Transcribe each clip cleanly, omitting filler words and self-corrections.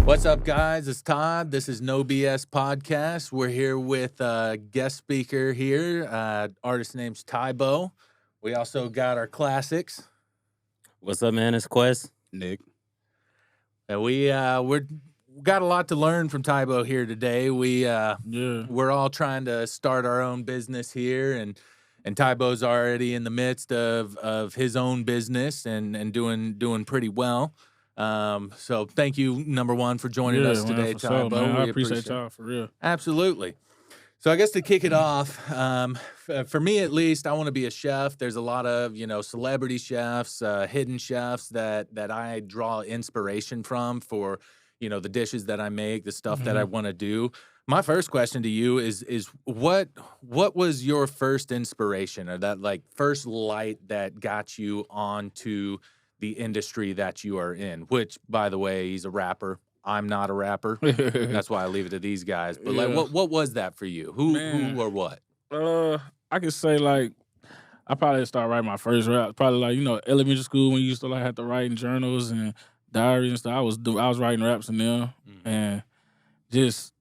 What's up, guys? It's Todd. This is No BS Podcast. We're here with a guest speaker here. Artist name's Tybo. We also got our classics. What's up, man? It's Quest. Nick. And we're got a lot to learn from Tybo here today. We're all trying to start our own business here, and Tybo's already in the midst of his own business and doing pretty well. So thank you, number one, for joining us today, Tybo. Sure, I appreciate y'all for real. Absolutely. So I guess to kick it off, for me at least, I want to be a chef. There's a lot of, celebrity chefs, hidden chefs that I draw inspiration from for, the dishes that I make, the stuff that I want to do. My first question to you is what was your first inspiration, or that first light that got you onto the industry that you are in? Which, by the way, he's a rapper. I'm not a rapper. That's why I leave it to these guys. But what was that for you? Who or what? I could say I probably started writing my first rap. Probably elementary school when you used to have to write in journals and diaries and stuff. I was writing raps in them, and just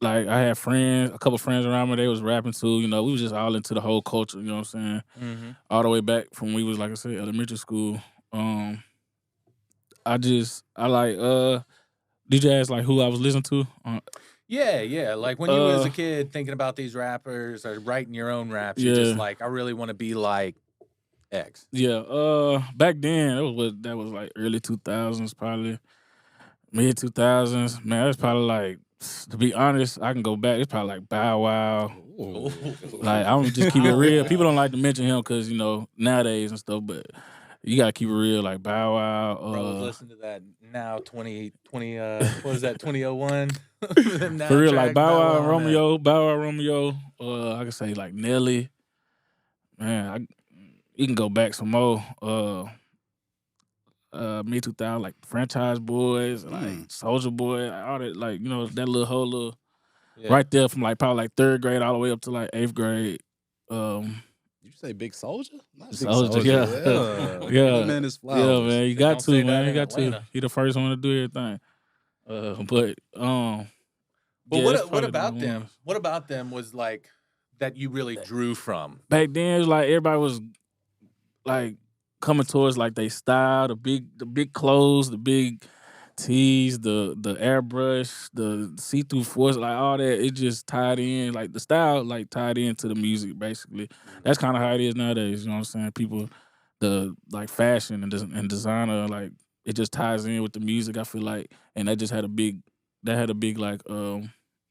I had friends, a couple friends around me. They was rapping too. We was just all into the whole culture. You know what I'm saying? All the way back from when we was, like I said, elementary school. Did you ask who I was listening to? Yeah. Like when you was a kid thinking about these rappers or writing your own raps, you're just I really want to be like X. Yeah. Back then that was early 2000s, probably mid 2000s. Man, that's probably to be honest, I can go back. It's probably Bow Wow. Ooh. I'm just keep it real. People don't like to mention him because nowadays and stuff, but you gotta keep it real, Bow Wow. Bro, listen to that now. 20, what was that? 2001. For real, Bow Wow, Romeo. I can say Nelly. Man, you can go back some more. Mid 2000, Franchise Boys, Soldier Boy, all that, that little whole right there from probably third grade all the way up to 8th grade. You say Big Soldier? Not Big Soldier, yeah. Yeah. Man, it's flowers. Yeah, man, you got to, man. You got to. He the first one to do everything. But what about them? What about them was that you really drew from? Back then, it was everybody was coming towards they style, the big clothes, the big tees, the airbrush, the see-through force, all that. It just tied in, the style tied into the music. Basically, that's kind of how it is nowadays. You know what I'm saying? People, the fashion and designer, it just ties in with the music. I feel and that just had a big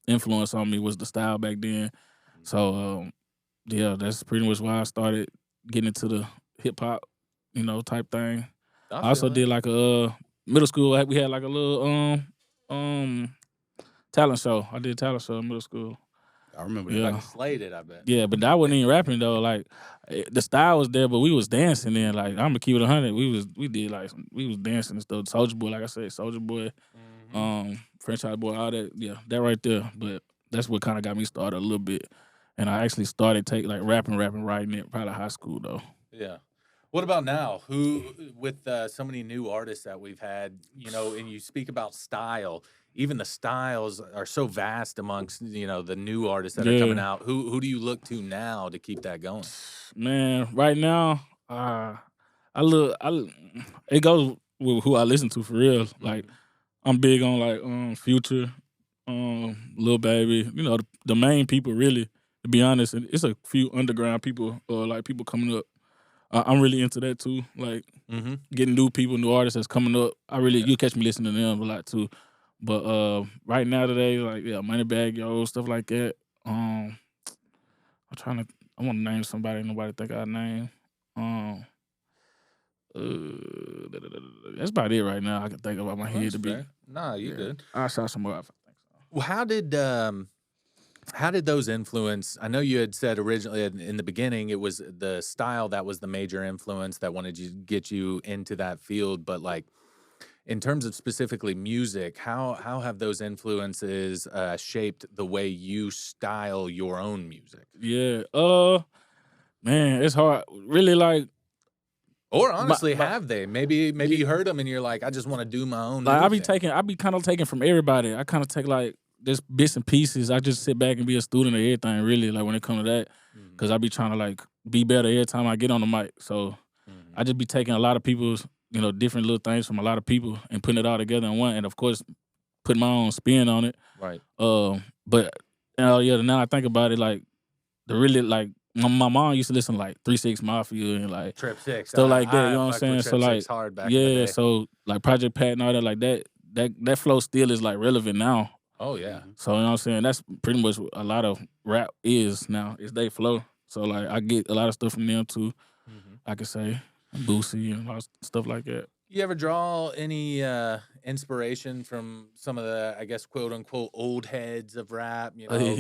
influence on me, was the style back then. So yeah, that's pretty much why I started getting into the hip hop, type thing. I also did middle school. We had a little talent show. I did a talent show in middle school. I remember that. Slayed it, I bet. Yeah, but that wasn't even rapping though. The style was there, but we was dancing then. I'm gonna keep it 100. We was dancing and stuff. Soldier Boy, like I said, Soldier Boy, Franchise Boy, all that. Yeah, that right there. But that's what kind of got me started a little bit. And I actually started rapping, writing it probably high school though. Yeah. What about now? Who, with so many new artists that we've had, and you speak about style, even the styles are so vast amongst, the new artists that are coming out. Who do you look to now to keep that going? Man, right now, it goes with who I listen to for real. I'm big on Future, Lil Baby, the main people really, to be honest. And it's a few underground people, people coming up. I'm really into that too, getting new people, new artists that's coming up. You catch me listening to them a lot too. But right now today, Moneybagg Yo, stuff like that. I want to name somebody nobody think I name. That's about it right now. I can think about my head to be. Nah, you good. I'll shout some more. I think so. Well, how did those influence? I know you had said originally in the beginning it was the style that was the major influence that wanted to get you into that field, but in terms of specifically music, how have those influences shaped the way you style your own music? Yeah, man, it's hard. Really, Or My- honestly, my- have they? Maybe you heard them and you're like, I just want to do my own. Like new thing. I be kind of taking from everybody. I kind of take like just bits and pieces. I just sit back and be a student of everything, really. Like when it comes to that, because I be trying to like be better every time I get on the mic. So I just be taking a lot of people's, different little things from a lot of people and putting it all together in one, and of course, putting my own spin on it. Right. But now I think about it, like the really like my mom used to listen to like 3-6 Mafia and like Trip Six. stuff like that. You know what I'm fucked saying? with So Trip like, Six hard back in the yeah. day. So like Project Pat and all that, like that flow still is like relevant now. Oh yeah. So you know what I'm saying? That's pretty much what a lot of rap is now. It's they flow. So like I get a lot of stuff from them too. I could say Boosie and a lot of stuff like that. You ever draw any inspiration from some of the, I guess, quote unquote, old heads of rap?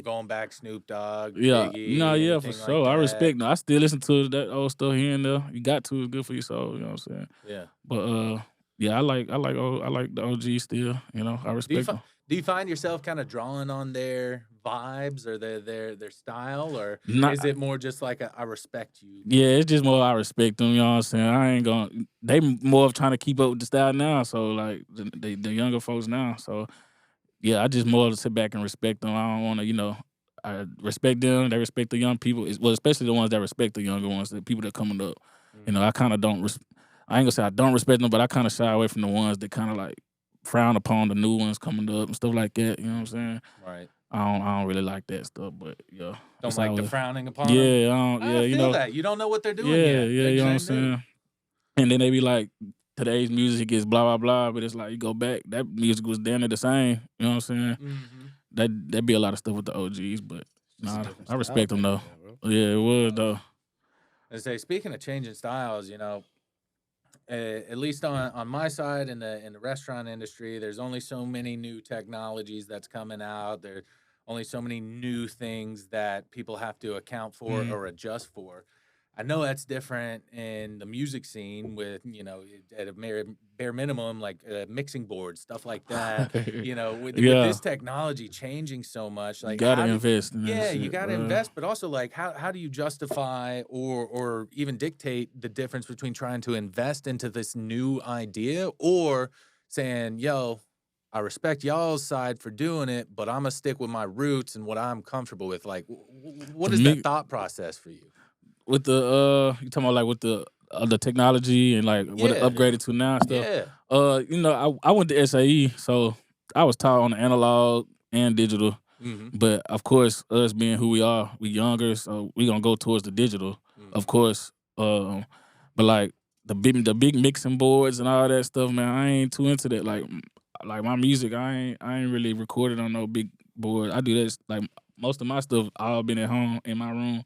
Going back Snoop Dogg, Yeah, Biggie, no, yeah, for anything like sure. I that? respect them. I still listen to that old stuff here and there. You got to. It's good for your soul. You know what I'm saying? Yeah. But yeah, I like the OG still. I respect them. Do you find yourself kind of drawing on their vibes or their style, or Not- is it more just like I respect you? Yeah, it's just more I respect them. You know what I'm saying? I ain't gonna. They more of trying to keep up with the style now. So like the younger folks now. So yeah, I just more sit back and respect them. I don't want to, I respect them. They respect the young people. Especially the ones that respect the younger ones, the people that coming up. I kind of don't. I ain't gonna say I don't respect them, but I kind of shy away from the ones that kind of like frown upon the new ones coming up and stuff like that. You know what I'm saying? Right. I don't really like that stuff, but yeah. Don't like the frowning upon them? Yeah, I don't. I Yeah, feel that. You don't know what they're doing Yeah, yet. yeah, you know what I'm saying? And then they be like, today's music is blah, blah, blah, but it's like, you go back, that music was damn near the same. You know what I'm saying? That'd be a lot of stuff with the OGs, but nah, I respect them, though. Yeah, it was, though. I say, speaking of changing styles, at least on my side in the restaurant industry, there's only so many new technologies that's coming out. There's only so many new things that people have to account for or adjust for. I know that's different in the music scene with, at a bare minimum, like mixing boards, stuff like that. With this technology changing so much, like You gotta invest in that yeah, shit, you got to bro. invest, but also like how do you justify or even dictate the difference between trying to invest into this new idea or saying, yo, I respect y'all's side for doing it, but I'm gonna stick with my roots and what I'm comfortable with. Like, what is that thought process for you? With the, you talking about like with the technology and like what it Yeah. upgraded to now and stuff? Yeah. I went to SAE, so I was taught on the analog and digital. But of course, us being who we are, we younger, so we gonna go towards the digital, of course. But like the big mixing boards and all that stuff, man, I ain't too into that. Like my music, I ain't really recorded on no big board. I do that like most of my stuff all been at home in my room.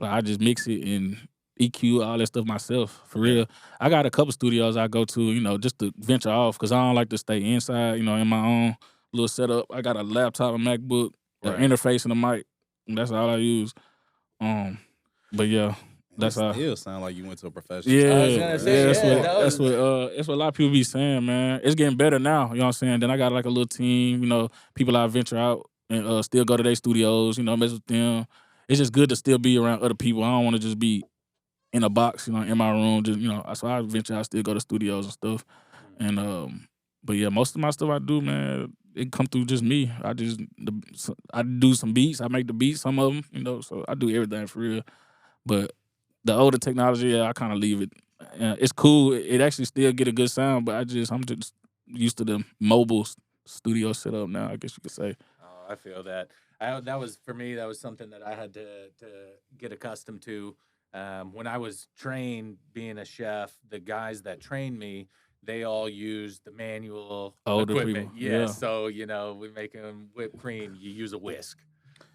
Like I just mix it and EQ all that stuff myself for real. I got a couple studios I go to, just to venture off because I don't like to stay inside, in my own little setup. I got a laptop, a MacBook, an interface, and a mic. And that's all I use. But yeah, that's how. Still sound like you went to a professional. Yeah, I was gonna say, that's what a lot of people be saying, man. It's getting better now. You know what I'm saying? Then I got like a little team. People I venture out and still go to their studios. Mess with them. It's just good to still be around other people. I don't want to just be in a box, in my room. Just so I venture out, still go to studios and stuff. And but yeah, most of my stuff I do, man, it come through just me. I do some beats. I make the beats, some of them, so I do everything for real. But the older technology, yeah, I kind of leave it. It's cool. It actually still get a good sound, but I'm just used to the mobile studio setup now, I guess you could say. Oh, I feel that. That was for me. That was something that I had to get accustomed to. When I was trained being a chef, the guys that trained me, they all used the manual Older equipment. people, Yeah, yeah. so we make them whipped cream. You use a whisk.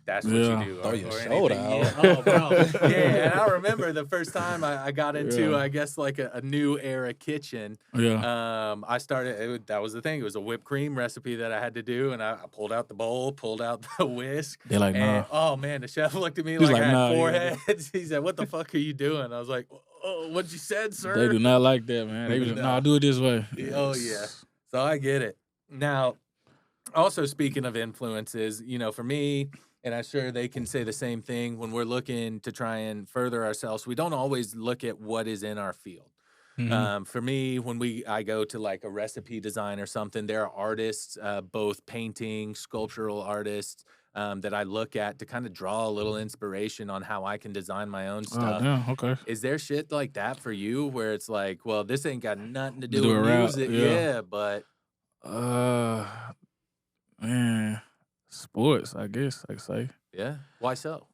That's what Yeah. you do. Throw your shoulder anything. out. Yeah. Oh, bro. Yeah, and I remember the first time I got into, Yeah. I guess, like a new era kitchen. Yeah. I started, that was the thing. It was a whipped cream recipe that I had to do, and I pulled out the bowl, pulled out the whisk. They're like, And, nah. oh, man, the chef looked at me He's like I like, had nah, four yeah. heads. He said, what the fuck are you doing? I was like, oh, what you said, sir? They do not like that, man. They be like, nah, do it this way. Oh, yeah. So I get it. Now, also speaking of influences, for me, and I'm sure they can say the same thing when we're looking to try and further ourselves, we don't always look at what is in our field. For me, when I go to like a recipe design or something, there are artists, both painting, sculptural artists, that I look at to kind of draw a little inspiration on how I can design my own Oh stuff. damn. Okay. Is there shit like that for you where it's like, well, this ain't got nothing to To do do with a rap. music, Yeah. yeah, but Uh, man, sports. I guess I could say. yeah, why so?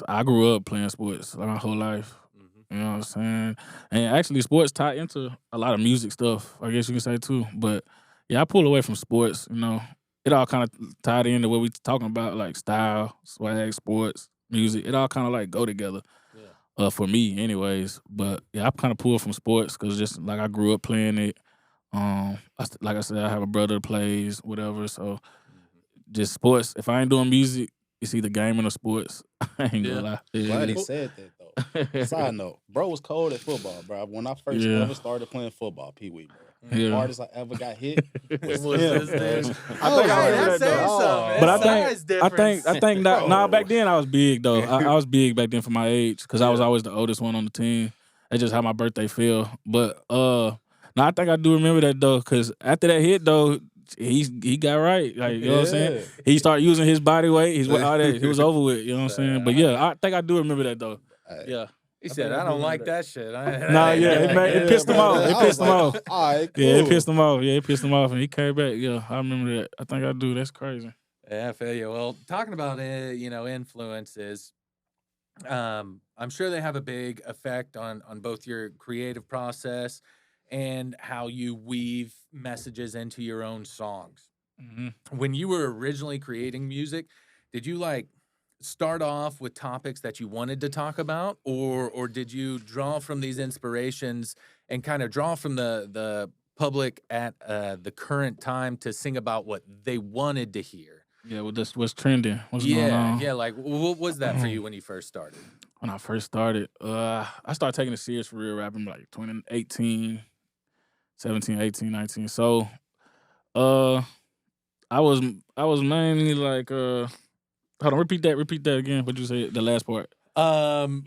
I grew up playing sports my whole life. Mhm. You know what I'm saying? And actually, sports tie into a lot of music stuff, I guess you can say too. But yeah, I pull away from sports. You know, it all kind of tied into what we talking about, like style, swag, sports, music. It all kind of like go together. Yeah. For me, anyways. But yeah, I kind of pull from sports because just like I grew up playing it. Like I said, I have a brother that plays whatever. So Mhm. just sports. If I ain't doing music, it's either gaming or sports. I ain't Yeah. gonna lie. Glad he Yeah. said that though. Side note, bro was cold at football, bro. When I first Yeah. ever started playing football, Pee Wee, bro. Yeah. Hardest I ever got hit was Was him, this bro. dude? I think I Hey, remember that's that, saying though. something. But It's size difference. I think that nah, Bro. back then I was big though. I was big back then for my age because I was Yeah. always the oldest one on the team. That's just how my birthday fell. But no, I think I do remember that though, because after that hit though, he got right. Like you know what I'm saying? Yeah. He started using his body weight, all that. He was over with. You know what I'm saying? But yeah, I think I do remember that though. Hey, Yeah. He I said, think I I do don't remember like that. that shit. Nah, yeah, it pissed him bro. off. It I was pissed him like, off. all right, cool. Yeah, it pissed him off. Yeah, it pissed him off, and he came back. Yeah, I remember that. I think I do. That's crazy. Yeah, I feel you. Well, talking about influences, I'm sure they have a big effect on both your creative process and how you weave messages into your own songs. Mm-hmm. When you were originally creating music, did you like start off with topics that you wanted to talk about, or did you draw from these inspirations and kind of draw from the public at the current time to sing about what they wanted to hear? Yeah, well, that's what's trending. What's going Yeah, on? yeah. Like, what was that for you when you first started? When I first started, I started taking it serious for real rapping like 2018, 17, 18, 19. So, uh, I was mainly like, hold on, repeat that again. What you say? The last part. Um,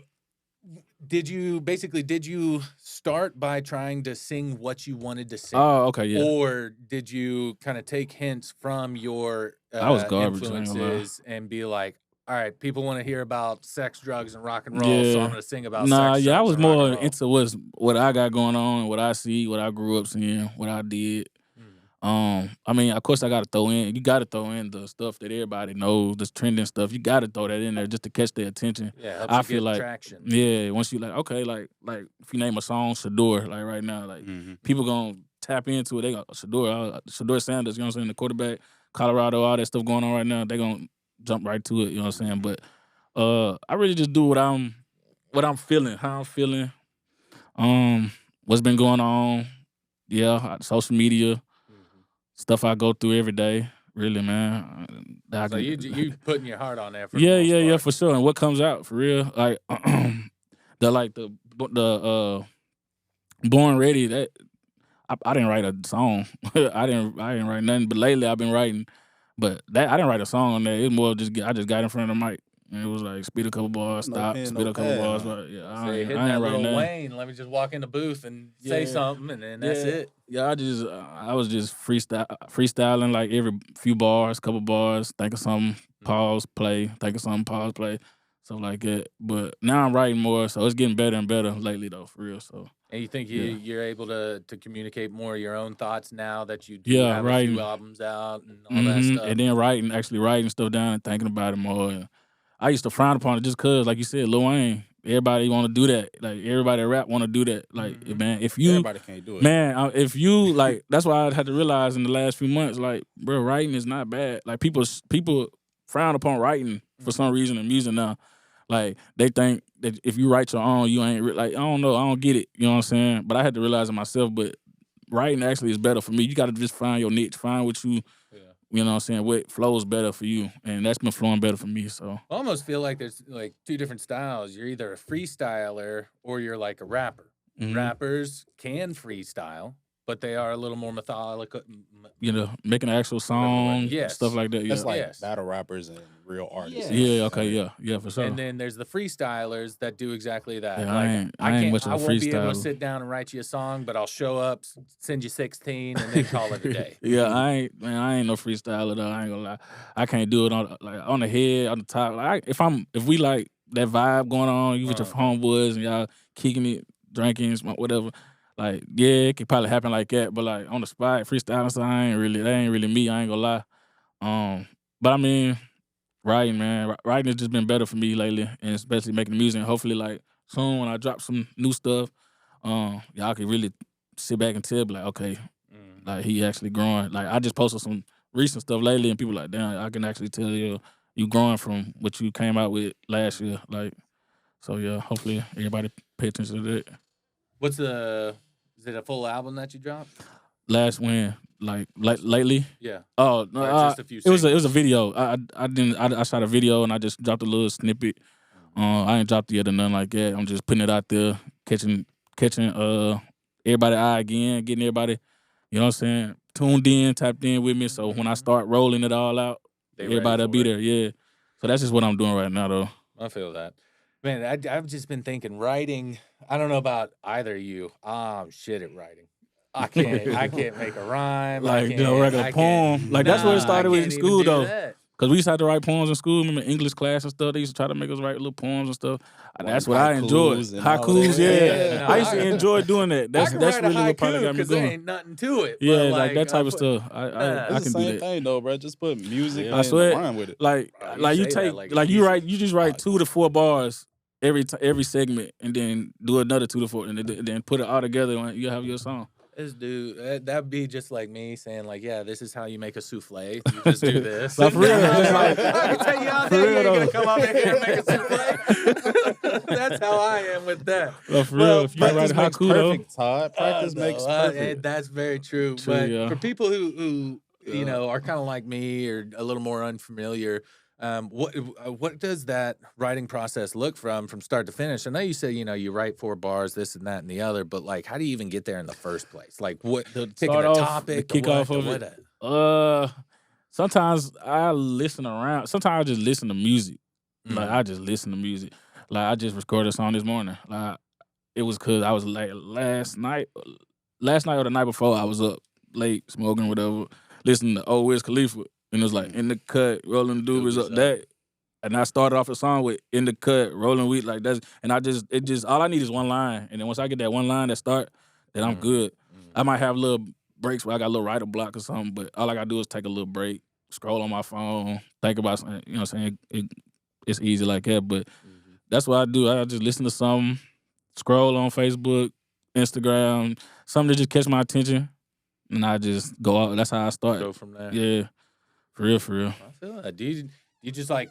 did you start by trying to sing what you wanted to sing? Oh, okay, yeah. Or did you kind of take hints from your I was garbage, I ain't gonna lie. influences and be like, all right, people want to hear about sex, drugs, and rock and roll, so I'm Yeah. going to sing about Nah, sex, yeah, I drugs, was and rock more and roll? into what I got going on, what I see, what I grew up seeing, what I did. I mean, of course, you gotta throw in the stuff that everybody knows, this trending stuff. You gotta throw that in there just to catch their attention. Yeah, helps I you feel get like, traction. yeah, once you like, okay, like if you name a song Shador, like right now, like people gonna tap into it. They go Shador Sanders, you know what I'm saying, the quarterback, Colorado, all that stuff going on right now. They gonna jump right to it, you know what I'm saying. But I really just do what I'm feeling, how I'm feeling, what's been going on. Yeah, social media. Stuff I go through every day, really, man. So you putting your heart on there for yeah, the most part. for sure. And what comes out for real, like the Born Ready. That I didn't write a song. I didn't write nothing. But lately I've been writing. But that I didn't write a song on that. It was more I just got in front of the mic. And it was like spit a couple bars, No stop, pen, spit no a couple pad, bars. huh? But yeah, Say, hitting I that ain't write little nothing. Wayne, let me just walk in the booth and say Yeah. something, and then that's it. Yeah, I was just freestyling like every few bars, couple bars, think of something, pause, play, think of something, pause, play, stuff like that. But now I'm writing more, so it's getting better and better lately though, for real. So And you think Yeah. you're able to communicate more of your own thoughts now that you do Yeah, have a writing. few albums out and all that stuff? And then actually writing stuff down and thinking about it more. And I used to frown upon it just cause, like you said, Lil Wayne. Everybody want to do that. Like everybody that rap want to do that. Like man, if you Everybody can't do it. Man, if you like, that's why I had to realize in the last few months, like, bro, writing is not bad. Like people frown upon writing for some reason in music now. Like they think that if you write your own, you ain't like I don't know, I don't get it. You know what I'm saying? But I had to realize it myself. But writing actually is better for me. You got to just find your niche, find what you. You know what I'm saying? What flows better for you, and that's been flowing better for me. So I almost feel like there's like two different styles. You're either a freestyler or you're like a rapper. Mhm. Rappers can freestyle, but they are a little more methodical. You know, making an actual song, Yes. stuff like that. Yeah. That's like Yes. battle rappers and real artists. Yes. Yeah, okay, yeah, for sure. And then there's the freestylers that do exactly that. Yeah, like I ain't much of a won't be able to freestyler. sit down and write you a song, but I'll show up, send you 16, and then call it a day. Yeah, I ain't no freestyler though. I ain't gonna lie. I can't do it on the head, on the top. Like if we like that vibe going on, you with your homeboys and y'all kicking it, drinking, smoke, whatever. Like, yeah, it could probably happen like that. But like on the spot, freestyling, so that ain't really me. I ain't gonna lie. But I mean, writing, man, writing has just been better for me lately, and especially making music. And hopefully, like soon when I drop some new stuff, y'all can really sit back and tell, like, okay, like he actually growing. Like I just posted some recent stuff lately, and people like, damn, I can actually tell you growing from what you came out with last year. Like, so yeah, hopefully everybody pay attention to that. Is it a full album that you dropped? Last when, like lately? Yeah. Oh no, Or just a few it was a video. I shot a video and I just dropped a little snippet. I ain't dropped it yet or nothing like that. I'm just putting it out there, catching everybody's eye again, getting everybody, you know what I'm saying, tuned in, tapped in with me. So when I start rolling it all out, everybody'll be there. Yeah. So that's just what I'm doing right now, though. I feel that. Man, I've just been thinking writing. I don't know about either of you. I'm shit at writing. I can't make a rhyme. Like a regular poem. Like that's what it started with in school though. Cause we used to have to write poems in school. Remember English class and stuff. They used to try to make us write little poems and stuff. That's what I enjoyed. Haikus, yeah. I used to enjoy doing that. That's really what probably got me going. There ain't nothing to it. Yeah, like that type of stuff. I can do that. It's the same thing though, bro. Just put music I and swear, rhyme with it. Like you take you just write 2 to 4 bars every segment, and then do another 2 to 4, and then put it all together, and you have your song. This dude, that'd be just like me saying, like, yeah, this is how you make a souffle. You just do this. Like, for real, just like, I can tell you all day, you ain't gonna come up in here and make a souffle. That's how I am with that. For real, if you write haiku though, Todd, practice makes perfect. That's very true. But for people who you know are kind of like me or a little more unfamiliar, what does that writing process look from start to finish? I know you said, you know, you write 4 bars, this and that and the other, but like, how do you even get there in the first place? Like, what picking a topic, the kickoff of it. Sometimes I listen around. Sometimes I just listen to music. Like I just listen to music. Like I just recorded a song this morning. Like it was cause I was late last night or the night before. I was up late smoking whatever, listening to old Wiz Khalifa. And it was like, in the cut, rolling the doobies up that. And I started off a song with in the cut, rolling wheat, like that's, and all I need is one line. And then once I get that one line that start, then I'm good. I might have little breaks where I got a little writer block or something, but all I gotta do is take a little break, scroll on my phone, think about something, you know what I'm saying? It's easy like that, but that's what I do. I just listen to something, scroll on Facebook, Instagram, something to just catch my attention, and I just go out. That's how I start. Go from there. Yeah. For real. I feel that. Do you just like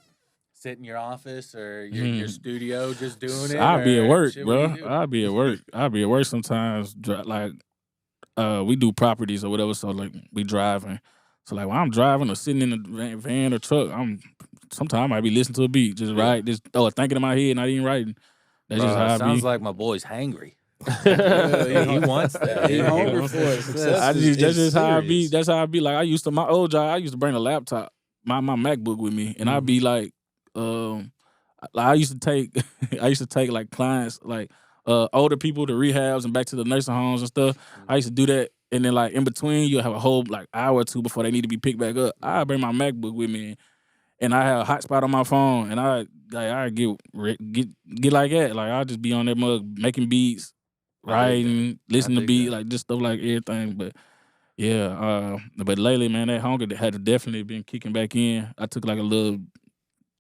sit in your office or your studio just doing it? I'll be at work, bro. I'll be at work sometimes. Like, we do properties or whatever, so like we driving. So like when I'm driving or sitting in a van or truck, sometimes I might be listening to a beat, just thinking in my head, not even writing. That's just how I be. Sounds like my boy's hangry. He wants that. He hungry for it. That's just how I be. That's how I be. Like I used to my old job. I used to bring a laptop, my MacBook with me, and I'd be like, I used to take like clients, like older people to rehabs and back to the nursing homes and stuff. I used to do that, and then like in between, you'll have a whole like hour or two before they need to be picked back up. I bring my MacBook with me, and I have a hotspot on my phone, and I get like that. Like I just be on that mug making beats. Writing, listening to beat, like just stuff like everything. But yeah, but lately, man, that hunger had definitely been kicking back in. I took like a little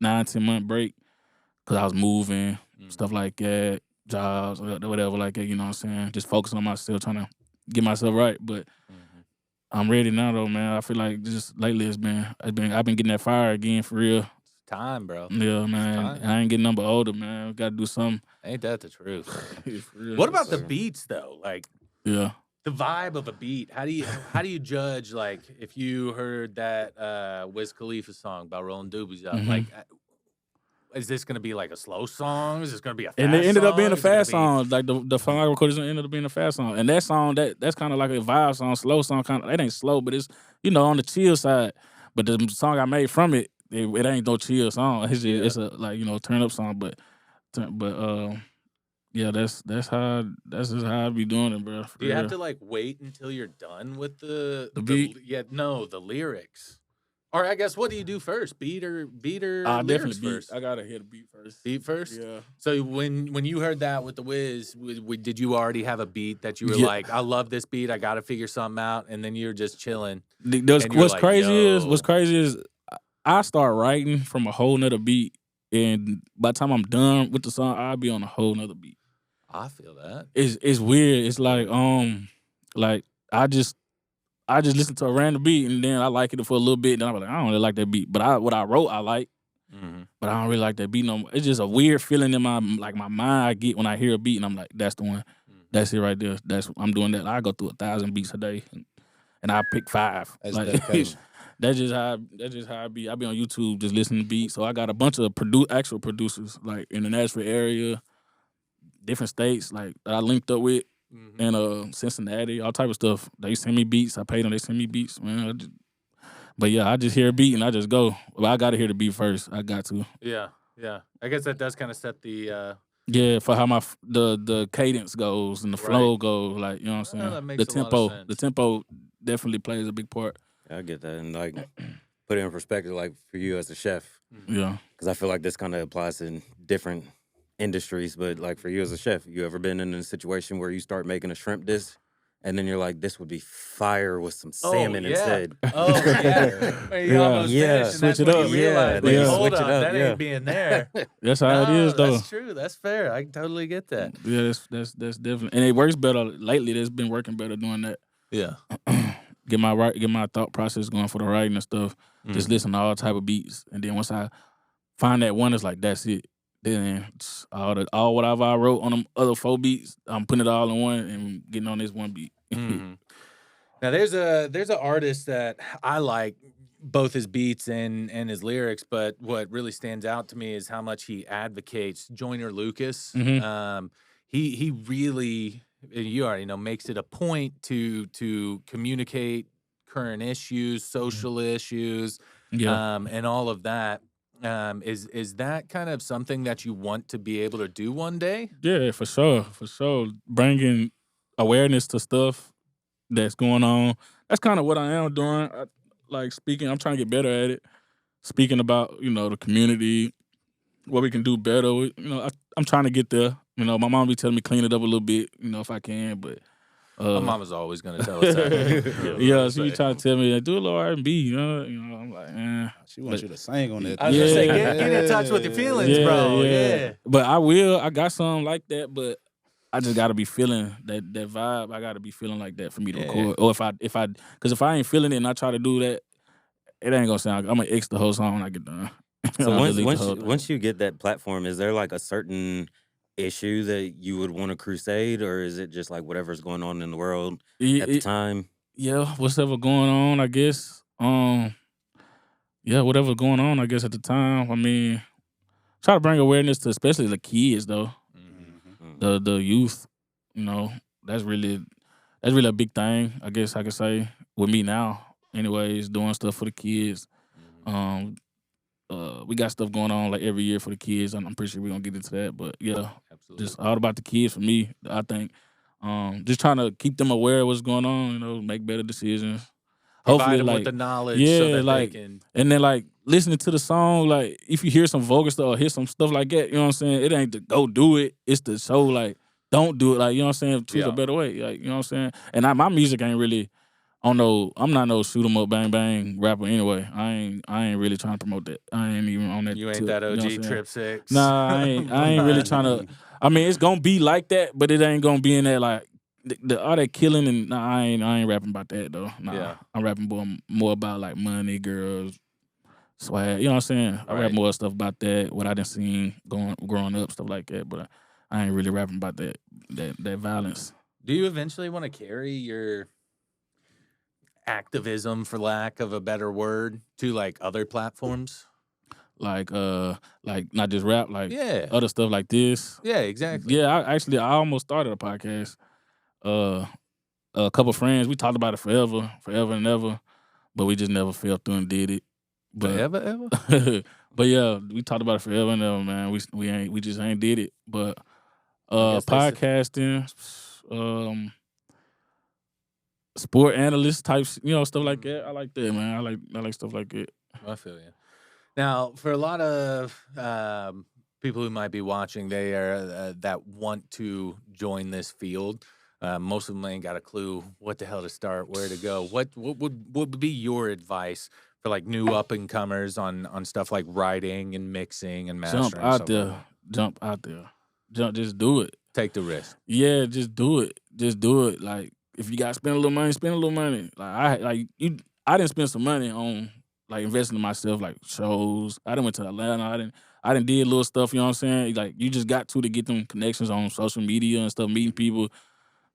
9-10 month break because I was moving, stuff like that, jobs, whatever like that, you know what I'm saying? Just focusing on myself, trying to get myself right. But I'm ready now though, man. I feel like just lately I've been getting that fire again for real. Time, bro. Yeah, man. I ain't getting number older, man. Got to do something. Ain't that the truth? What about the beats though? Like, the vibe of a beat. How do you judge? Like, if you heard that Wiz Khalifa song about rolling doobies up, like, is this gonna be like a slow song? Is this gonna be a fast And it ended up being a song? Is it gonna fast be- song. Like the song I recorded ended up being a fast song. And that song, that's kind of like a vibe song, slow song. Kind of, it ain't slow, but it's on the chill side. But the song I made from it, it ain't no chill song. It's just, it's a like turn up song. But yeah, that's just how I be doing it, bro. Do you have to like wait until you're done with the beat? the lyrics? Or I guess what do you do first? Beat or I lyrics definitely beat. first? I gotta hear the beat first. Beat first? Yeah. So when you heard that with the Wiz, did you already have a beat that you were Yeah. like, I love this beat, I gotta figure something out, and then you're just chilling? What's And you're like, what's "Yo." crazy is I start writing from a whole nother beat, and by the time I'm done with the song, I'll be on a whole nother beat. I feel that. It's weird. It's like I just listen to a random beat and then I like it for a little bit. And then I'm like, I don't really like that beat, but what I wrote I like, but I don't really like that beat no more. It's just a weird feeling in my mind I get when I hear a beat and I'm like, that's the one, that's it right there. I'm doing that. I go through 1,000 beats a day, and I pick 5. That's like, dedication. That's just how I be. I be on YouTube just listening to beats. So I got a bunch of actual producers like in the Nashville area, different states like that I linked up with, and Cincinnati, all type of stuff. They send me beats. I pay them. They send me beats, man. But yeah, I just hear a beat and I just go. Well, I got to hear the beat first. I got to. Yeah. I guess that does kind of set the. Yeah, for how the cadence goes and the flow goes, like you know what I'm saying. That makes the a lot of sense. the tempo definitely plays a big part. I get that, and like put it in perspective, like for you as a chef, Yeah. because I feel like this kind of applies in different industries. But like for you as a chef, you ever been in a situation where you start making a shrimp dish, and then you're like, this would be fire with some salmon instead. Oh yeah. You almost Yeah. finished, and that's Switch it when up. you realize, Yeah, like, yeah. hold Switch it on, up, that yeah. ain't being there. That's how it is, though. That's true. That's fair. I totally get that. Yeah, that's definitely, and it works better lately. It's been working better doing that. Yeah. Get my thought process going for the writing and stuff. Just listen to all type of beats, and then once I find that one, it's like that's it. Then all whatever I wrote on them other 4 beats, I'm putting it all in one and getting on this one beat. Now there's an artist that I like both his beats and his lyrics, but what really stands out to me is how much he advocates. Joyner Lucas. He really, you already know, makes it a point to communicate current issues, social issues, Yeah. and all of that. Is that kind of something that you want to be able to do one day? Yeah, for sure. Bringing awareness to stuff that's going on. That's kind of what I am doing. Like speaking, I'm trying to get better at it. Speaking about, the community, what we can do better. I'm trying to get there. My mom be telling me clean it up a little bit, if I can, but My mama's always gonna tell us that. yeah, she be trying to tell me, do a little R&B, I'm like, She wants you to sing on that. I was gonna say, Yeah. get in touch with your feelings, bro. Yeah. But I got something like that, but I just gotta be feeling that vibe. I gotta be feeling like that for me to record. Or because if I ain't feeling it and I try to do that, it ain't gonna sound good. I'm gonna X the whole song when I get done. So I'll delete the whole thing. once you get that platform, is there like a certain issue that you would want to crusade, or is it just like whatever's going on in the world at the time? Yeah, whatever going on, I guess. Yeah, whatever going on, I guess at the time. I mean, try to bring awareness to especially the kids though, the youth. That's really a big thing. I guess I could say with me now. Anyways, doing stuff for the kids. We got stuff going on like every year for the kids. I'm pretty sure we're gonna get into that, but yeah, Absolutely. just all about the kids for me. I think just trying to keep them aware of what's going on. Make better decisions. Provide them with the knowledge so that they can. And then like listening to the song, like if you hear some vulgar stuff or hear some stuff like that, you know what I'm saying? It ain't to go do it. It's to show like don't do it. Like, you know what I'm saying? Choose a better way. Like, you know what I'm saying? And my music ain't really I'm not no shoot 'em up bang bang rapper anyway. I ain't really trying to promote that. I ain't even on that. You ain't that you know what I'm OG saying? Trip 6. Nah, I ain't really trying to. I mean, it's gonna be like that, but it ain't gonna be in that like all that killing and I ain't rapping about that though. Nah, Yeah. I'm rapping more about like money, girls, swag. You know what I'm saying? I rap Right. more stuff about that. What I done seen growing up, stuff like that. But I ain't really rapping about that violence. Do you eventually want to carry your activism, for lack of a better word, to like other platforms? like not just rap, like Yeah. other stuff like this. Yeah, exactly. Yeah, I almost started a podcast. Uh, a couple friends, we talked about it forever and ever, but we just never fell through and did it. But Forever, ever? but yeah, we talked about it forever and ever, man. We just ain't did it. But I guess that's podcasting, sport analyst types, stuff like that. I like that, man. I like stuff like that. I feel you. Now, for a lot of people who might be watching, they are that want to join this field. Most of them ain't got a clue what the hell to start, where to go. What would be your advice for like new up and comers on stuff like writing and mixing and mastering? Jump out stuff like there. Jump out there. Just do it. Take the risk. Yeah, just do it. Just do it. Like if you got to spend a little money, spend a little money. I didn't spend some money on like investing in myself, like shows. I done went to Atlanta. I didn't did little stuff. You know what I'm saying? Like you just got to get them connections on social media and stuff, meeting people,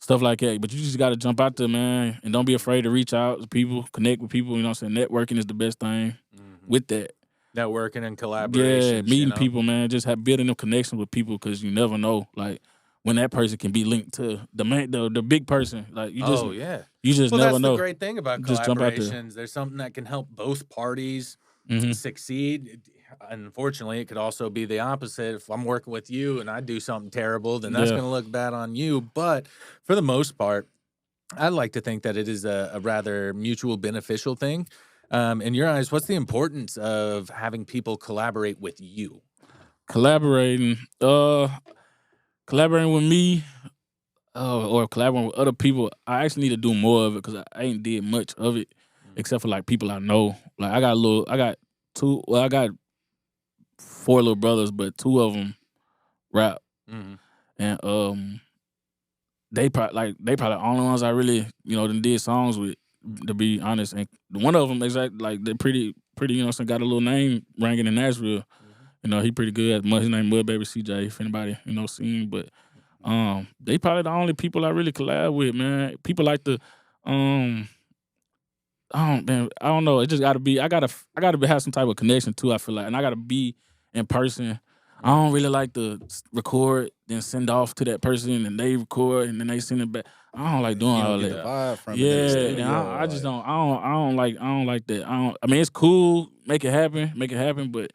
stuff like that. But you just got to jump out there, man, and don't be afraid to reach out to people, connect with people. You know what I'm saying? Networking is the best thing with that. Networking and collaborations. Yeah, meeting people, man. Just building them connections with people because you never know, like when that person can be linked to the big person. Like you just, you just well, never that's know. the great thing about Just jump out there. collaborations. There's something that can help both parties Mhm. succeed. Unfortunately, it could also be the opposite. If I'm working with you and I do something terrible, then that's Yeah. going to look bad on you. But for the most part, I like to think that it is a rather mutual beneficial thing. In your eyes, what's the importance of having people collaborate with you? Collaborating with me, or collaborating with other people. I actually need to do more of it because I ain't did much of it, except for like people I know. Like I got four little brothers, but two of them rap, and they probably the only ones I really done did songs with. To be honest, and one of them like they're pretty got a little name ringing in Nashville. He pretty good. His name Mud Baby CJ. If anybody seen, but they probably the only people I really collab with, man. People like the I don't know. It just gotta be. I gotta have some type of connection too. I feel like, and I gotta be in person. I don't really like to record, then send off to that person, and they record, and then they send it back. I don't like doing You all don't get that. the vibe from it. Yeah, in the and studio, I just like, don't. I don't like that. I mean, it's cool. Make it happen. But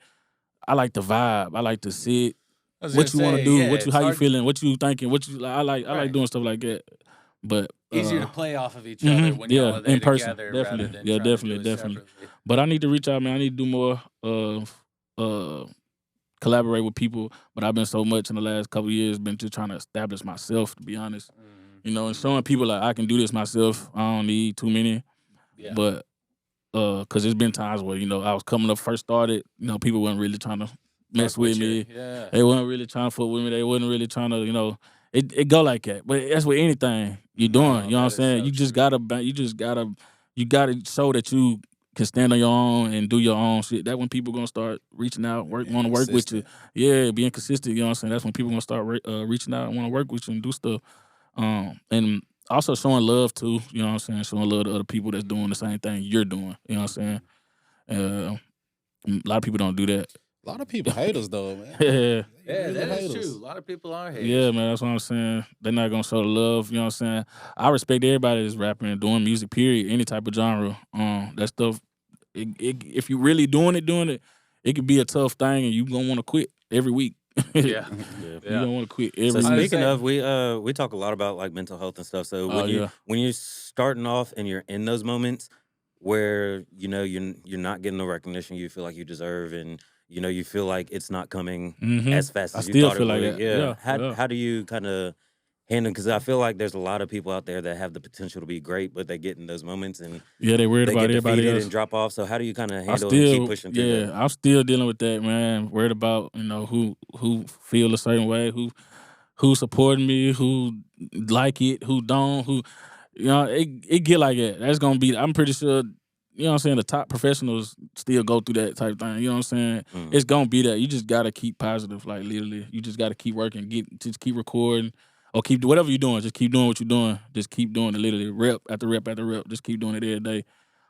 I like the vibe. I like to sit. I was What you gonna want to say, do? yeah, What you? it's How you hard- feeling? What you thinking? What you? I like Right. doing stuff like that. But Easier to play off of each other when y'all are there in person, together, definitely. rather than Yeah, trying to definitely, do it definitely. separately. But I need to reach out, man. I need to do more collaborate with people. But I've been so much in the last couple of years, been just trying to establish myself, to be honest. And showing people like I can do this myself. I don't need too many. Yeah. But because there's been times where I was coming up, first started. People weren't really trying to mess Fuck with with you. me. Yeah. They weren't really trying to fuck with me. They wasn't really trying to, it go like that. But that's with anything you're doing. You know what I'm that is saying? so You just true. gotta show that you can stand on your own and do your own shit. That when people gonna start reaching out, want to work with you. consistent. Yeah, being consistent. You know what I'm saying? That's when people gonna start reaching out and want to work with you and do stuff. And also showing love too. You know what I'm saying? Showing love to other people that's doing the same thing you're doing. You know what I'm saying? A lot of people don't do that. A lot of people hate us though, man. Yeah. Yeah, Really that is hate true. us. A lot of people are haters. Yeah, man, that's what I'm saying. They're not gonna show the love, you know what I'm saying? I respect everybody that's rapping and doing music, period, any type of genre. That stuff, if you really doing it, it could be a tough thing and you gonna wanna quit every week. Yeah. You gonna wanna quit every So week. speaking say- of, we talk a lot about like mental health and stuff. So Oh, when you're starting off and you're in those moments where you're not getting the recognition you feel like you deserve, and you feel like it's not coming Mhm. as fast I as you still thought feel it like would. that. Yeah. Yeah. How do you kind of handle? Because I feel like there's a lot of people out there that have the potential to be great, but they get in those moments and Yeah, they worried they about get everybody defeated else. and drop off. So how do you kind of I handle and still, keep pushing through that? I'm still dealing with that, man. Worried about who feel a certain way, who supporting me, who like it, who don't, who it get like that. That's gonna be. I'm pretty sure. You know what I'm saying? The top professionals still go through that type thing. You know what I'm saying? Mm. It's gonna be that. You just gotta keep positive, like literally. You just gotta keep working, just keep recording, or keep whatever you're doing. Just keep doing what you're doing. Just keep doing it, literally, rep after rep after rep. Just keep doing it every day.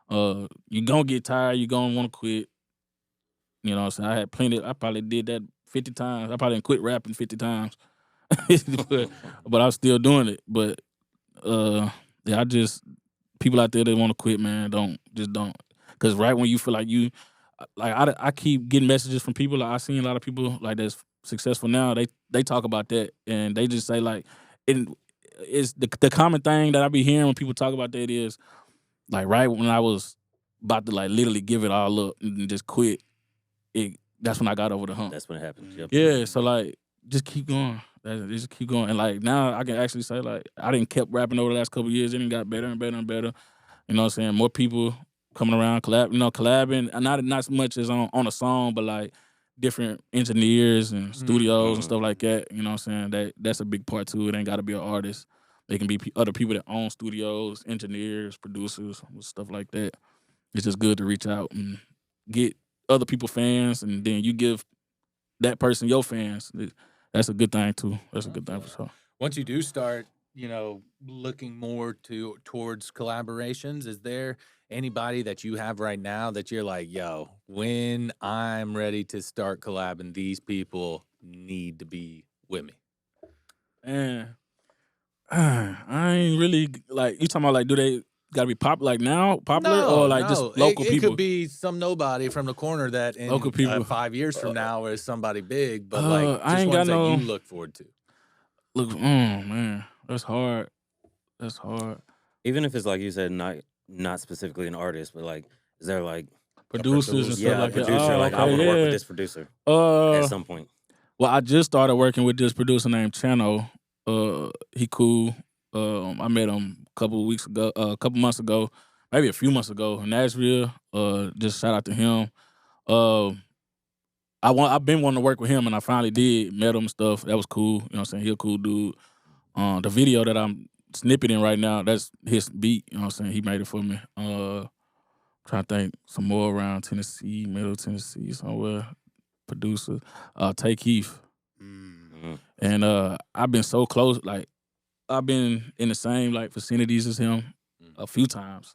You gonna get tired. You gonna want to quit. You know what I'm saying? I had plenty. I probably did that 50 times. I probably didn't quit rapping 50 times, but I was still doing it. But yeah, I just people out there that want to quit, man, don't. Because right when you feel like I keep getting messages from people. Like I seen a lot of people like that's successful now. They talk about that and they just say like, it's the common thing that I be hearing when people talk about that is like right when I was about to like literally give it all up and just quit. That's when I got over the hump. That's when it happens. Yep. Yeah, so like just keep going. Just keep going. And like now I can actually say like I didn't kept rapping over the last couple of years. It done got better and better and better. You know what I'm saying? More people coming around, collabing. Not so much as on a song, but like different engineers and studios and stuff like that. You know what I'm saying? That's a big part too. It ain't gotta be an artist. They can be other people that own studios, engineers, producers, stuff like that. It's just good to reach out and get other people fans, and then you give that person your fans. That's a good thing too. That's a good thing for sure. Once you do start, looking more towards collaborations, is there anybody that you have right now that you're like, yo, when I'm ready to start collabing, these people need to be with me? And I ain't really like you talking about like do they gotta be popular or like just local it people? could be some nobody from the corner that in Local people. 5 years from now is somebody big, but I just ain't ones got that you no- look forward to. Look, man, that's hard. That's hard. Even if it's like you said, not specifically an artist, but like, is there like Producers and stuff a like that. producer? Oh, Like I okay, want to work yeah. with this producer at some point. Well, I just started working with this producer named Chano. He cool. I met him a couple months ago, maybe a few months ago in Nashville. Just shout out to him. I've been wanting to work with him, and I finally did. Met him and stuff. That was cool. You know what I'm saying? He a cool dude. The video that I'm snippeting right now, that's his beat. You know what I'm saying? He made it for me. Trying to think some more around Tennessee, Middle Tennessee, somewhere. Producer, Tay Keith. Mm-hmm. And I've been so close, like I've been in the same like vicinities as him a few times.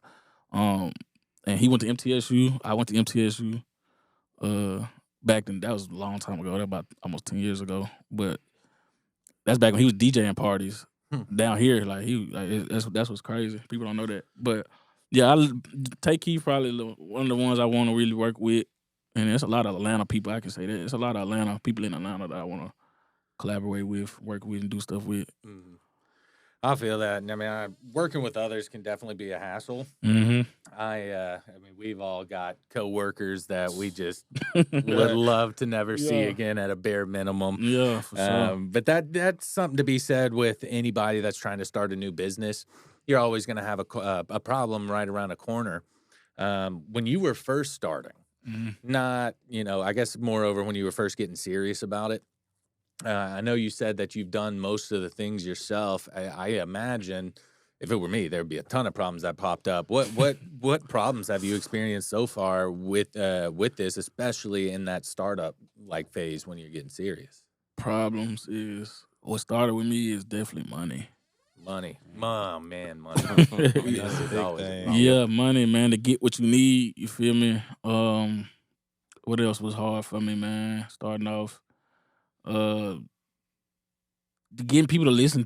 And he went to MTSU. I went to MTSU. Back then, that was a long time ago. That about almost 10 years ago. But that's back when he was DJing parties down here. Like that's what's crazy. People don't know that. But yeah, Tay Keith probably one of the ones I want to really work with. And there's a lot of Atlanta people. I can say that. There's a lot of Atlanta people in Atlanta that I want to collaborate with, work with, and do stuff with. Mm-hmm. I feel that. I mean, working with others can definitely be a hassle. Mm-hmm. I mean, we've all got coworkers that we just would love to never see again at a bare minimum. Yeah, for sure. But that's something to be said with anybody that's trying to start a new business. You're always going to have a problem right around the corner. When you were first starting, not, I guess moreover when you were first getting serious about it, I know you said that you've done most of the things yourself. I imagine if it were me, there'd be a ton of problems that popped up. What problems have you experienced so far with this, especially in that startup like phase when you're getting serious? Problems is what started with me is definitely money. Money, man, money. That's a big thing. Yeah, money, man, to get what you need. You feel me? What else was hard for me, man? Starting off, getting people to listen.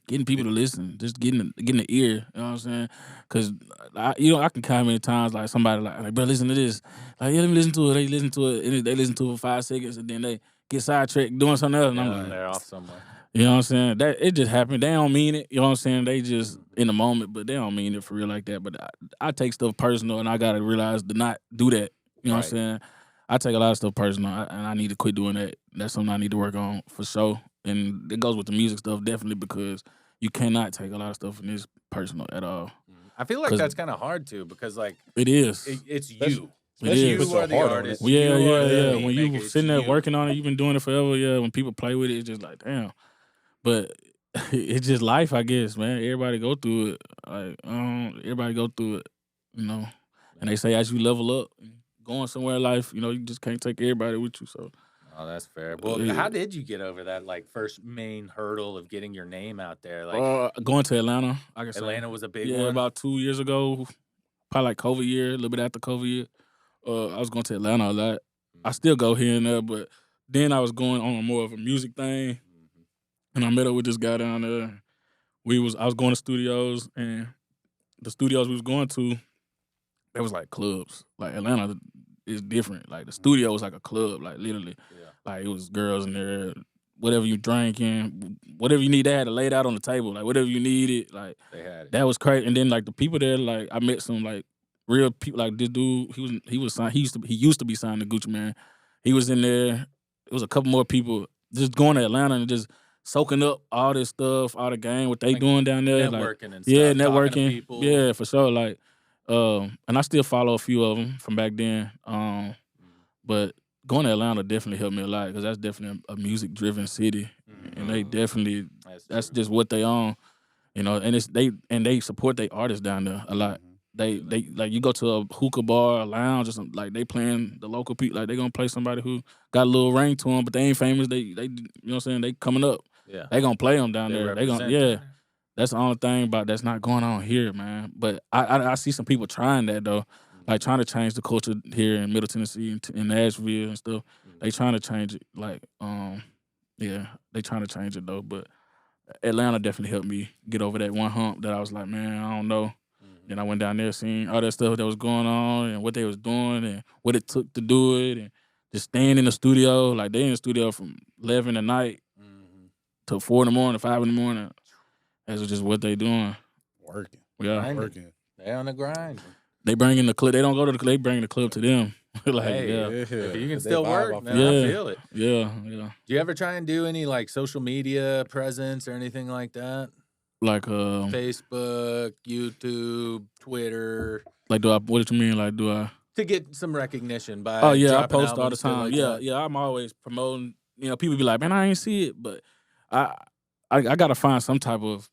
Getting people to listen, just getting the ear. You know what I'm saying? Because I can comment at times like somebody like, bro, listen to this. Like, yeah, let me listen to it. They listen to it, and they listen to it for 5 seconds, and then they get sidetracked doing something else. And I'm like, they're off somewhere. You know what I'm saying? That it just happened. They don't mean it. You know what I'm saying? They just in the moment, but they don't mean it for real like that. But I take stuff personal, and I gotta realize to not do that. You know what I'm saying? I take a lot of stuff personal, and I need to quit doing that. That's something I need to work on for sure. And it goes with the music stuff definitely because you cannot take a lot of stuff in this personal at all. I feel like that's kind of hard too because like it is. It's you. It is. You are the artist. Yeah. The When you maker, sitting there you. working on it, you've been doing it forever. Yeah. When people play with it, it's just like damn. But it's just life, I guess, man. Everybody go through it. Like, everybody go through it, And they say as you level up, going somewhere in life, you just can't take everybody with you. So, oh, that's fair. Well, how did you get over that like first main hurdle of getting your name out there? Like going to Atlanta, I guess. Atlanta was a big one. one. About 2 years ago, probably like COVID year, a little bit after COVID year. I was going to Atlanta a lot. I still go here and there, but then I was going on more of a music thing, and I met up with this guy down there. I was going to studios, and the studios we was going to, it was like clubs. Like Atlanta is different. Like the studio was like a club, like literally. Yeah. Like it was girls in there, whatever you drinking, whatever you need, they had it laid out on the table. Like whatever you needed, like They had it. that was crazy. And then like the people there, like I met some like real people. Like this dude, he was signed. He used to be signed to Gucci Man. He was in there. It was a couple more people just going to Atlanta and just soaking up all this stuff, all the game, what they Like doing down there. Like, Networking and stuff. yeah, talking to networking. people. Yeah, for sure. Like, and I still follow a few of them from back then. But going to Atlanta definitely helped me a lot because that's definitely a music driven city, and they definitely that's true. just what they own, you know. And they support their artists down there a lot. They like you go to a hookah bar, a lounge, or something, like they playing the local people. Like they gonna play somebody who got a little ring to them, but they ain't famous. They you know what I'm saying, they coming up. Yeah. They gonna play them down They there. They gonna represent down there. That's the only thing about that's not going on here, man. But I see some people trying that though, like trying to change the culture here in Middle Tennessee and in Nashville and stuff. They trying to change it. Like yeah, they trying to change it though. But Atlanta definitely helped me get over that one hump that I was like, man, I don't know. Then I went down there, seeing all that stuff that was going on and what they was doing and what it took to do it, and just staying in the studio. Like they in the studio from 11 at night till 4 in the morning, 5 in the morning. That's just what they doing. Working. Yeah, Grinding. Working. They on the grind. they bring in the club. They don't go to the club. They bring the club to them. Like Hey, yeah, if you can They still vibe work, off man, Yeah. I feel it. yeah. Do you ever try and do any like social media presence or anything like that? Like Facebook, YouTube, Twitter, like do I? What do you mean? Like do I? to get some recognition by Oh yeah, I dropping post all the albums, stuff time. like Yeah, that? yeah. I'm always promoting. You know, people be like, man, I ain't see it, but I gotta find some type of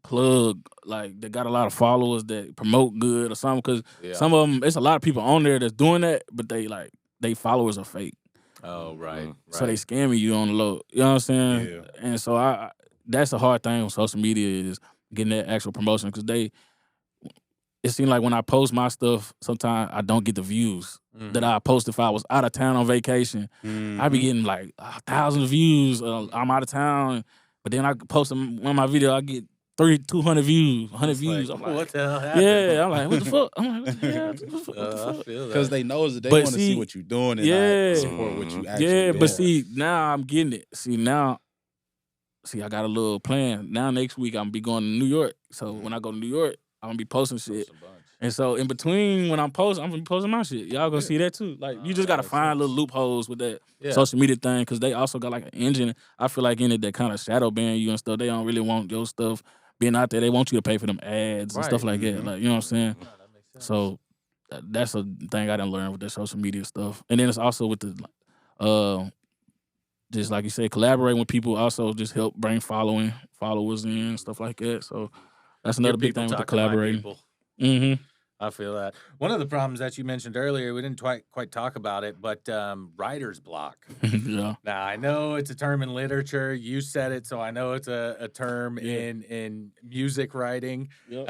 plug like that got a lot of followers that promote good or something. Because Yeah. some of them, it's a lot of people on there that's doing that, but they followers are fake, Oh, right. so they scamming you on the low. You know what I'm saying? Yeah. And so I that's a hard thing with social media is getting that actual promotion because it seems like when I post my stuff, sometimes I don't get the views that I post if I was out of town on vacation. I be getting like 1,000 views. I'm out of town, but then I post one of my videos, I get 200 views, 100 It's views. like, I'm like, what the hell happened? yeah. I'm like, what the fuck? I'm like, what the hell? What the I fuck? feel that. Because they know that they But want to see see, what you're doing and yeah. not support what you actually Yeah, doing. but see, now I'm getting it. I got a little plan. Now next week I'm gonna be going to New York. So when I go to New York, I'm gonna be posting shit. Post a bunch. And so in between when I'm gonna be posting my shit. Y'all gonna see that too. Like you just gotta makes find sense. little loopholes with that Yeah. social media thing because they also got like an engine. I feel like in it that kind of shadow ban you and stuff. They don't really want your stuff being out there. They want you to pay for them ads and stuff Right. like that. Like, you know what I'm saying? Yeah, that makes sense. So that's a thing I didn't learn with the social media stuff. And then it's also with the just like you said, collaborating with people also just help bring followers in and stuff like that. So that's another Get big people thing with the talking to my collaborating. people. Mm-hmm. I feel that. One of the problems that you mentioned earlier, we didn't quite talk about it, but writer's block. Yeah. Now, I know it's a term in literature. You said it, so I know it's a term Yeah. in music writing. Yep.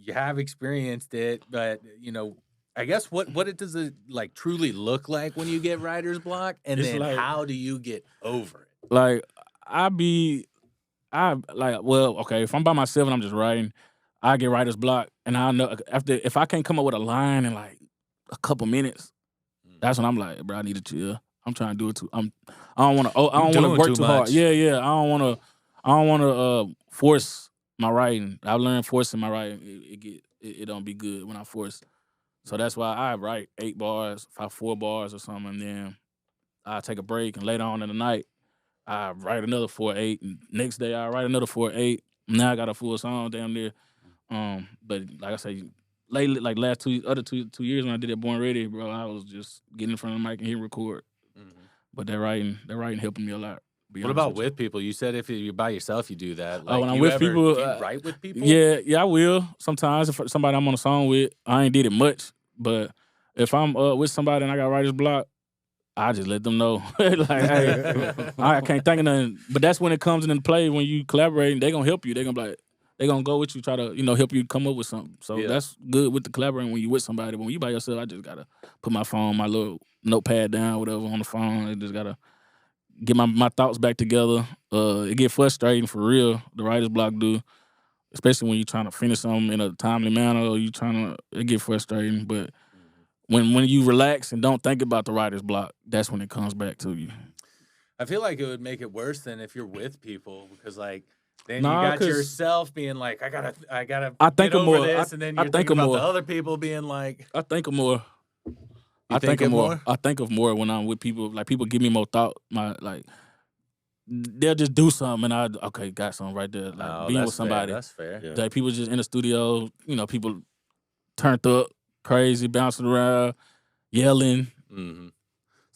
You have experienced it, but, you know, I guess what does it like truly look like when you get writer's block? And It's then like- how do you get over it? Like okay, if I'm by myself and I'm just writing, I get writer's block, and I know if I can't come up with a line in like a couple minutes, that's when I'm like, bro, I need to chill. I'm trying to do it too. I don't want to doing work too too hard. much. Yeah. I don't want to force my writing. I learned forcing my writing. It don't be good when I force. So that's why I write 8 bars, 4 bars or something, and then I take a break, and later on in the night, I write another 4, 8, and next day I write another 4, 8. Now I got a full song damn near. But like I say, lately, like last two years when I did that Born Ready, bro, I was just getting in front of the mic and hit record. But that writing helping me a lot. What about with people? You said if you're by yourself, you do that. Like, when I'm you with ever, people, do you write with people? Yeah, I will. Sometimes if somebody I'm on a song with, I ain't did it much, but if I'm with somebody and I got writer's block, I just let them know. Like, hey, I can't think of nothing. But that's when it comes into play when you collaborate. They gonna help you. They gonna be like, they gonna go with you, try to help you come up with something. So Yeah. that's good with the collaborating when you with somebody. But when you by yourself, I just gotta put my phone, my little notepad down, whatever on the phone. I just gotta get my thoughts back together. It get frustrating for real. The writer's block do, especially when you're trying to finish something in a timely manner, or you trying to. It get frustrating, but when you relax and don't think about the writer's block, that's when it comes back to you. I feel like it would make it worse than if you're with people because like then you Nah, got 'cause yourself being like I gotta I think get of over more. this, and then you're I think thinking of about more. the other people being like. I think of more. You think of more? I think of more when I'm with people. Like people give me more thought. They'll just do something, and okay, got something right there. Like Oh, being that's with somebody. Fair. That's fair. Yeah. Like people just in the studio. People turned up, crazy, bouncing around, yelling. Mm-hmm.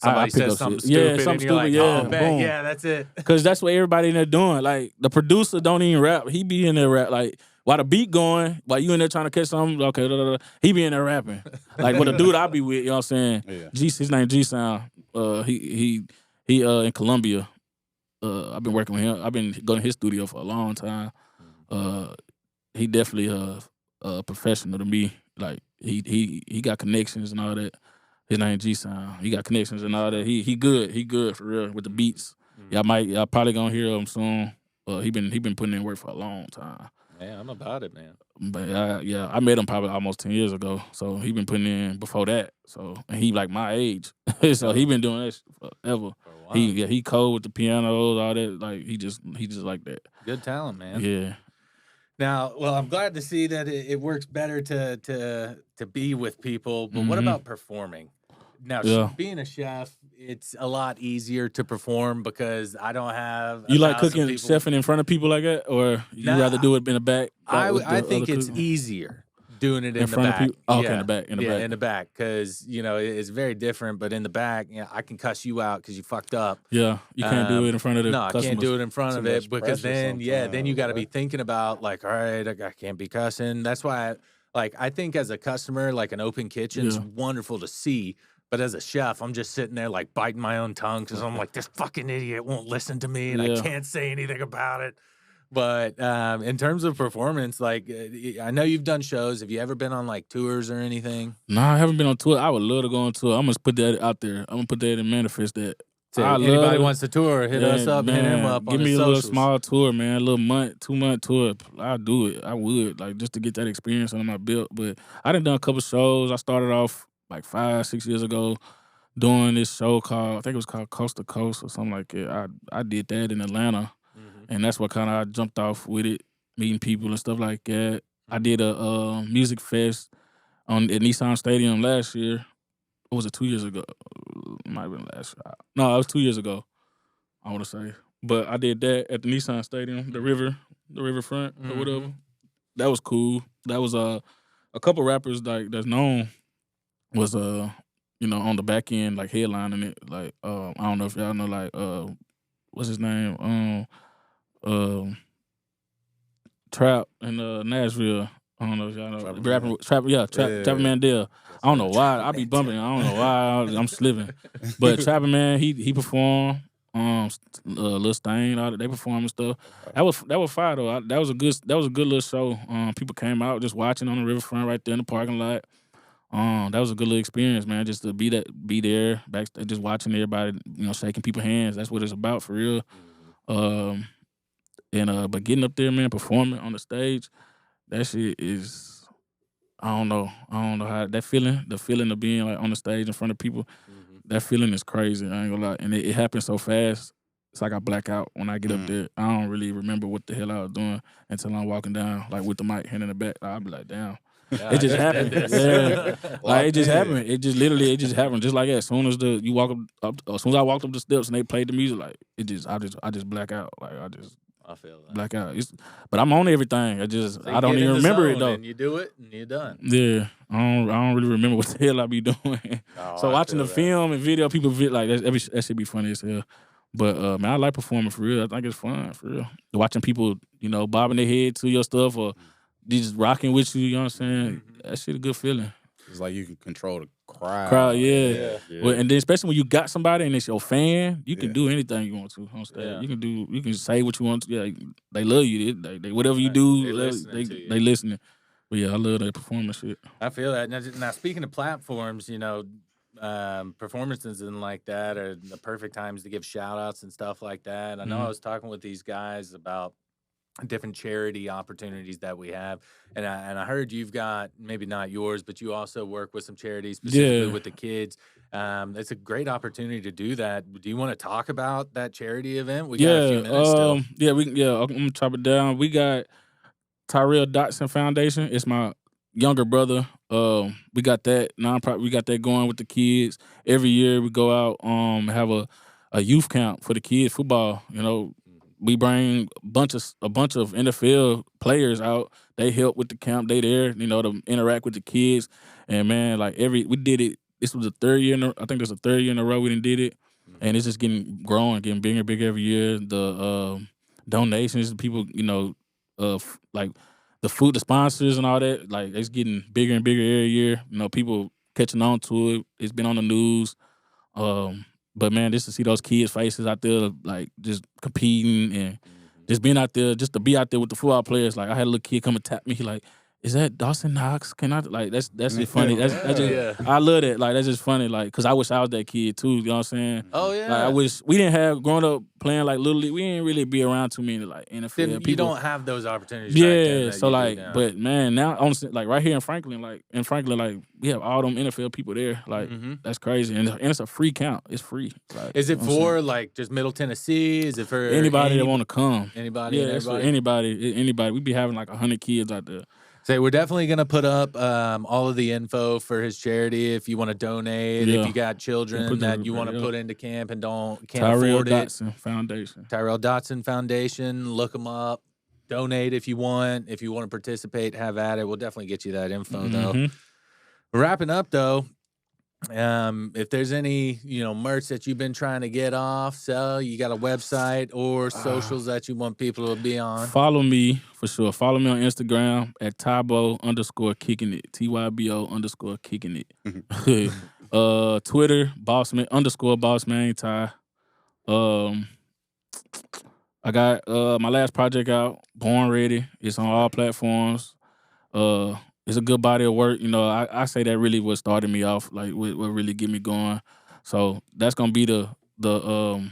I Somebody pick says up something shit. Yeah, stupid, something and you're like, stupid, "Oh, yeah, bet, boom." yeah, that's it." Cause that's what everybody in there doing. Like the producer don't even rap. He be in there rap. Like while the beat going, while you in there trying to catch something, okay, he be in there rapping. Like with a dude I be with, you know what I'm saying? Yeah. His name G Sound. He in Colombia. I've been working with him. I've been going to his studio for a long time. He definitely a professional to me. Like he got connections and all that. His name G Sound. He got connections and all that. He good. He good for real with the beats. Y'all probably gonna hear him soon. He been putting in work for a long time. Yeah, I'm about it, man. But I met him probably almost 10 years ago. So he been putting in before that. So and he like my age. So he been doing that shit forever. For a while. He cold with the pianos, all that. Like he just like that. Good talent, man. Yeah. Now, well, I'm glad to see that it works better to be with people. But what Mhm. about performing? Now, Yeah. being a chef, it's a lot easier to perform because I don't have. You like 1,000 cooking, people. chefing in front of people like that, or you Nah, rather do it in the back? with the I think other it's cook- easier doing it in the front back. of people. Oh, okay, Yeah. in the back, in the yeah, back. in the back, because it's very different. But in the back, I can cuss you out because you fucked up. Yeah, you can't do it in front of the No, I customers. can't do it in front Too of it much because pressure then then you sometimes, got to be right? thinking about like, all right, I can't be cussing. That's why, I think as a customer, like an open kitchen's Yeah. wonderful to see. But as a chef, I'm just sitting there like biting my own tongue because I'm like, this fucking idiot won't listen to me, and I Yeah. can't say anything about it. But in terms of performance, like I know you've done shows. Have you ever been on like tours or anything? Nah, I haven't been on tour. I would love to go on tour. I'm gonna put that out there. I'm gonna put that in manifest that. So I anybody love it. wants to tour, hit us Yeah, up, hit him man, up give on me his a little socials. small tour, man. A little month, 2-month tour. I'll do it. I would, like, just to get that experience under my belt. But I done a couple shows. I started off like 5-6 years ago doing this show called, I think it was called Coast to Coast or something like that. I did that in Atlanta, and that's what kind of I jumped off with it, meeting people and stuff like that. I did a music fest at Nissan Stadium last year. Or was it 2 years ago? It might have been last year. No, it was 2 years ago, I want to say. But I did that at the Nissan Stadium, the riverfront or whatever. That was cool. That was a couple rappers like that's known was on the back end, like headlining it. Like I don't know if y'all know, like what's his name? Trap in Nashville. I don't know if y'all know. Trapper Mandel. I don't know why. I be bumping. I don't know why I'm slipping. But Trapper Man, he performed. Lil Stain, all that, they performed and stuff. That was fire though. That was a good little show. People came out just watching on the riverfront right there in the parking lot. That was a good little experience, man. Just to be there, backstage, just watching everybody, shaking people's hands. That's what it's about for real. But getting up there, man, performing on the stage, that shit is, I don't know how the feeling of being like on the stage in front of people, that feeling is crazy. I ain't gonna lie, and it happens so fast. It's like I black out when I get up there. I don't really remember what the hell I was doing until I'm walking down, like with the mic hand in the back. I'll be like, damn. It just happened. Yeah. Like it just happened. It just literally happened. Just like that. As soon as as soon as I walked up the steps and they played the music, like I just black out. Like I feel that. black out. But I'm on everything. I So you don't get in even the remember it zone though. And you do it, and you're done. Yeah. I don't really remember what the hell I be doing. Oh, So I watching feel the that. film and video, people like that should be funny as hell. But man, I like performing for real. I think it's fun for real. Watching people, bobbing their head to your stuff or just rocking with you. You know what I'm saying? That shit a good feeling. It's like you can control the crowd. Yeah. Yeah. Well, and then especially when you got somebody and it's your fan, you can Yeah. do anything you want to on stage. Yeah. You can say what you want to. Yeah, they love you. They whatever you Right. do, They listening to you. they listening. But yeah, I love that performance shit. I feel that. Now speaking of platforms, performances and like that are the perfect times to give shout outs and stuff like that. I know I was talking with these guys about different charity opportunities that we have. And I heard you've got, maybe not yours, but you also work with some charities specifically Yeah. with the kids. It's a great opportunity to do that. Do you want to talk about that charity event? We got a few minutes still. I'm gonna chop it down. We got Tyrell Dotson Foundation. It's my younger brother. We got that nonprofit. We got that going with the kids. Every year we go out have a youth camp for the kids football. We bring a bunch of NFL players out. They help with the camp. They there, to interact with the kids. And man, like we did it. This was the third year. I think this is the third year in a row we done did it, and it's just growing, getting bigger and bigger every year. The donations, people, like the food, the sponsors and all that, like it's getting bigger and bigger every year. People catching on to it. It's been on the news. But man, just to see those kids' faces out there, like just competing and just being out there, just to be out there with the football players. Like I had a little kid come and tap me, like, "Is that Dawson Knox? Can I?" Like that's just funny. That's just I love that. Like that's just funny. Like because I wish I was that kid too. You know what I'm saying? Oh yeah. Like I wish we didn't have growing up playing like little league. We didn't really be around too many like NFL people. You don't have those opportunities. Back then Yeah, that so you do like, now. but man, now honestly, like right here in Franklin, like we have all them NFL people there. Like that's crazy, and it's a free count. It's free. Like, is it you know what I'm for like just Middle Tennessee? Is it for anybody that want to come? Anybody? Yeah, and it's for everybody? anybody. We be having like 100 kids out there. So we're definitely gonna put up all of the info for his charity if you want to donate. Yeah. If you got children put that that you want to up. put into camp and can't Tyrell afford it. Dotson Foundation. Tyrell Dotson Foundation. Look them up. Donate if you want. If you want to participate, have at it. We'll definitely get you that info though. Wrapping up though. If there's any, merch that you've been trying to get off, sell, you got a website or socials that you want people to be on. Follow me for sure. Follow me on Instagram at Tybo_kicking it. TYBO_kicking it. Twitter, _bossman Ty. I got my last project out, Born Ready. It's on all platforms. It's a good body of work. I say that really what started me off, like what really get me going. So that's gonna be the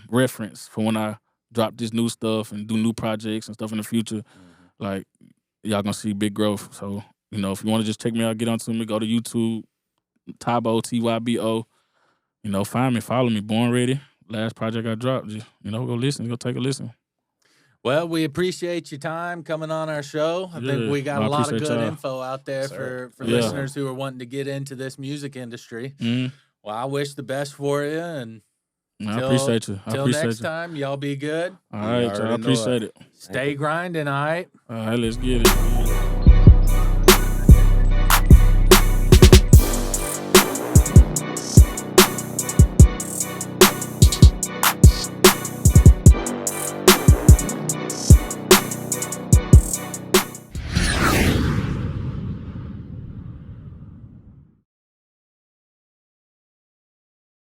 reference for when I drop this new stuff and do new projects and stuff in the future. Like y'all gonna see big growth. So if you want to just check me out, get onto me, go to YouTube, Tybo TYBO. Find me, follow me, Born Ready. Last project I dropped. Just go listen, go take a listen. Well, we appreciate your time coming on our show. I think we got a lot of good info out there for listeners who are wanting to get into this music industry. Well, I wish the best for you, and I appreciate you. Till next time, y'all be good. All right, y'all. I appreciate it. Stay grinding, all right? All right, let's get it.